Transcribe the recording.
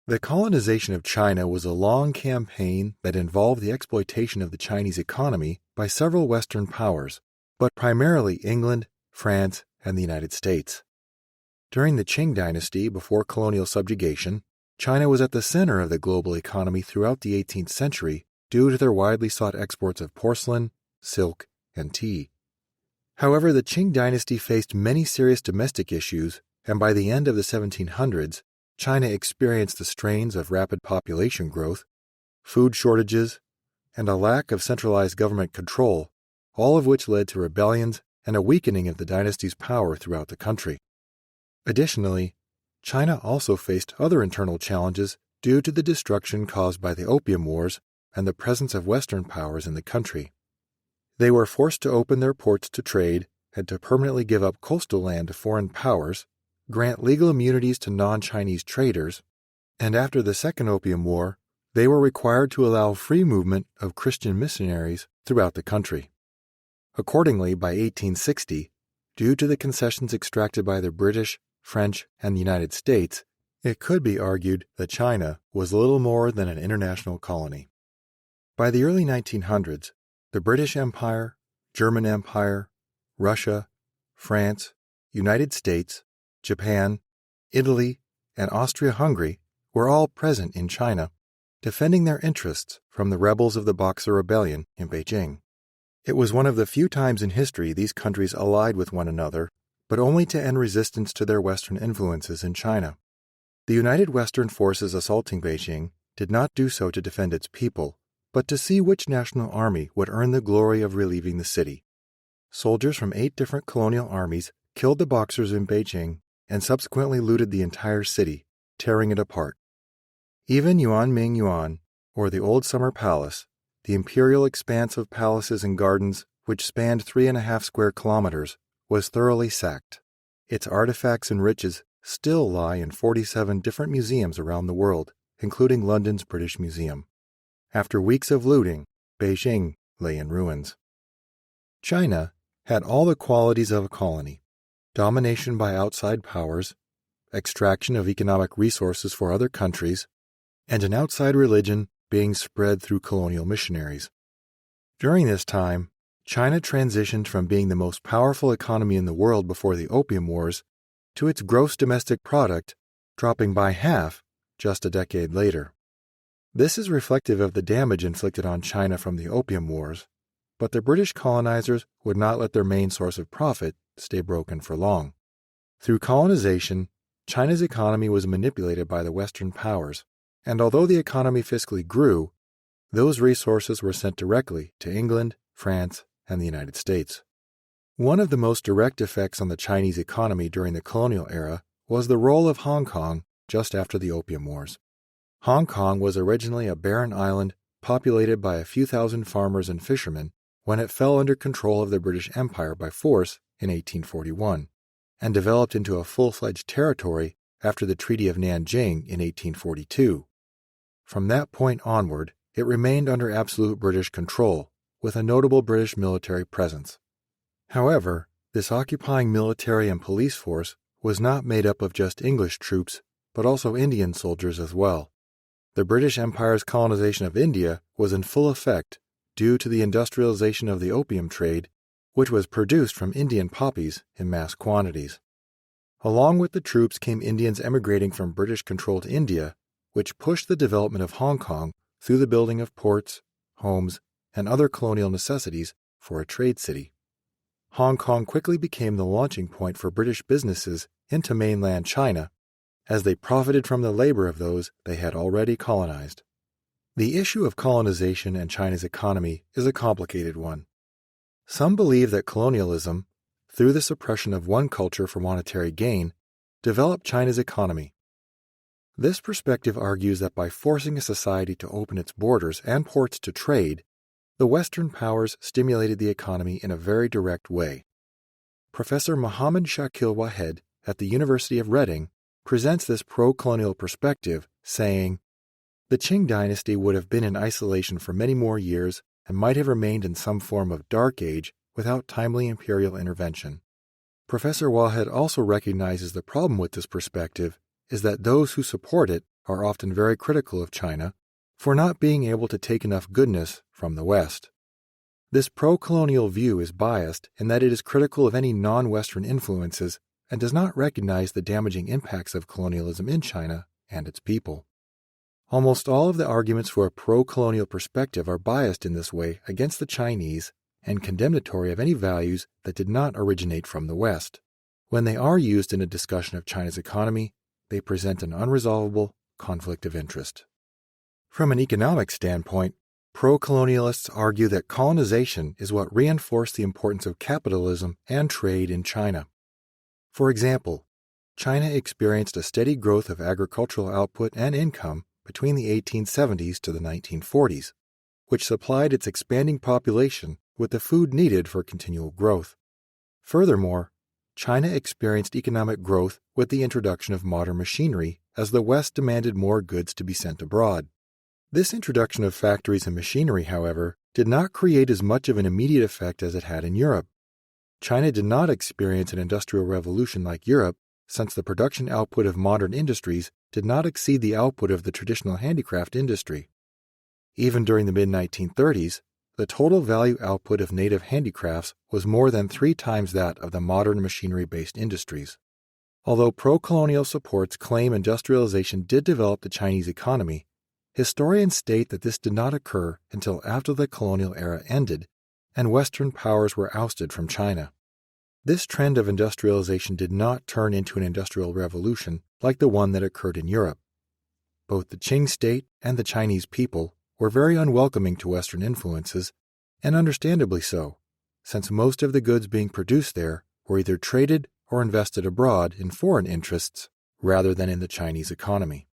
The colonization of China was a long campaign that involved the exploitation of the Chinese economy by several Western powers, but primarily England, France, and the United States. During the Qing Dynasty before colonial subjugation, China was at the center of the global economy throughout the 18th century due to their widely sought exports of porcelain, silk, and tea. However, the Qing Dynasty faced many serious domestic issues, and by the end of the 1700s, China experienced the strains of rapid population growth, food shortages, and a lack of centralized government control, all of which led to rebellions and a weakening of the dynasty's power throughout the country. Additionally, China also faced other internal challenges due to the destruction caused by the Opium Wars and the presence of Western powers in the country. They were forced to open their ports to trade and to permanently give up coastal land to foreign powers, grant legal immunities to non-Chinese traders, and after the Second Opium War, they were required to allow free movement of Christian missionaries throughout the country. Accordingly, by 1860, due to the concessions extracted by the British, French, and the United States, it could be argued that China was little more than an international colony. By the early 1900s, the British Empire, German Empire, Russia, France, United States, Japan, Italy, and Austria-Hungary were all present in China, defending their interests from the rebels of the Boxer Rebellion in Beijing. It was one of the few times in history these countries allied with one another, but only to end resistance to their Western influences in China. The united Western forces assaulting Beijing did not do so to defend its people, but to see which national army would earn the glory of relieving the city. Soldiers from 8 different colonial armies killed the Boxers in Beijing and subsequently looted the entire city, tearing it apart. Even Yuanming Yuan, or the Old Summer Palace, the imperial expanse of palaces and gardens which spanned 3.5 square kilometers, was thoroughly sacked. Its artifacts and riches still lie in 47 different museums around the world, including London's British Museum. After weeks of looting, Beijing lay in ruins. China had all the qualities of a colony: domination by outside powers, extraction of economic resources for other countries, and an outside religion being spread through colonial missionaries. During this time, China transitioned from being the most powerful economy in the world before the Opium Wars to its gross domestic product dropping by half just a decade later. This is reflective of the damage inflicted on China from the Opium Wars, but the British colonizers would not let their main source of profit stay broken for long. Through colonization, China's economy was manipulated by the Western powers, and although the economy fiscally grew, those resources were sent directly to England, France, and the United States. One of the most direct effects on the Chinese economy during the colonial era was the role of Hong Kong just after the Opium Wars. Hong Kong was originally a barren island populated by a few thousand farmers and fishermen when it fell under control of the British Empire by force in 1841, and developed into a full-fledged territory after the Treaty of Nanjing in 1842. From that point onward, it remained under absolute British control, with a notable British military presence. However, this occupying military and police force was not made up of just English troops, but also Indian soldiers as well. The British Empire's colonization of India was in full effect due to the industrialization of the opium trade, which was produced from Indian poppies in mass quantities. Along with the troops came Indians emigrating from British-controlled India, which pushed the development of Hong Kong through the building of ports, homes, and other colonial necessities for a trade city. Hong Kong quickly became the launching point for British businesses into mainland China, as they profited from the labor of those they had already colonized. The issue of colonization and China's economy is a complicated one. Some believe that colonialism, through the suppression of one culture for monetary gain, developed China's economy. This perspective argues that by forcing a society to open its borders and ports to trade, the Western powers stimulated the economy in a very direct way. Professor Muhammad Shakil Wahed at the University of Reading presents this pro-colonial perspective, saying, "The Qing Dynasty would have been in isolation for many more years and might have remained in some form of dark age without timely imperial intervention." Professor Wahed also recognizes the problem with this perspective is that those who support it are often very critical of China for not being able to take enough goodness from the West. This pro-colonial view is biased in that it is critical of any non-Western influences and does not recognize the damaging impacts of colonialism in China and its people. Almost all of the arguments for a pro-colonial perspective are biased in this way against the Chinese and condemnatory of any values that did not originate from the West. When they are used in a discussion of China's economy, they present an unresolvable conflict of interest. From an economic standpoint, pro-colonialists argue that colonization is what reinforced the importance of capitalism and trade in China. For example, China experienced a steady growth of agricultural output and income between the 1870s to the 1940s, which supplied its expanding population with the food needed for continual growth. Furthermore, China experienced economic growth with the introduction of modern machinery as the West demanded more goods to be sent abroad. This introduction of factories and machinery, however, did not create as much of an immediate effect as it had in Europe. China did not experience an industrial revolution like Europe, since the production output of modern industries did not exceed the output of the traditional handicraft industry. Even during the mid-1930s, the total value output of native handicrafts was more than 3 times that of the modern machinery-based industries. Although pro-colonial supports claim industrialization did develop the Chinese economy, historians state that this did not occur until after the colonial era ended and Western powers were ousted from China. This trend of industrialization did not turn into an industrial revolution like the one that occurred in Europe. Both the Qing state and the Chinese people were very unwelcoming to Western influences, and understandably so, since most of the goods being produced there were either traded or invested abroad in foreign interests rather than in the Chinese economy.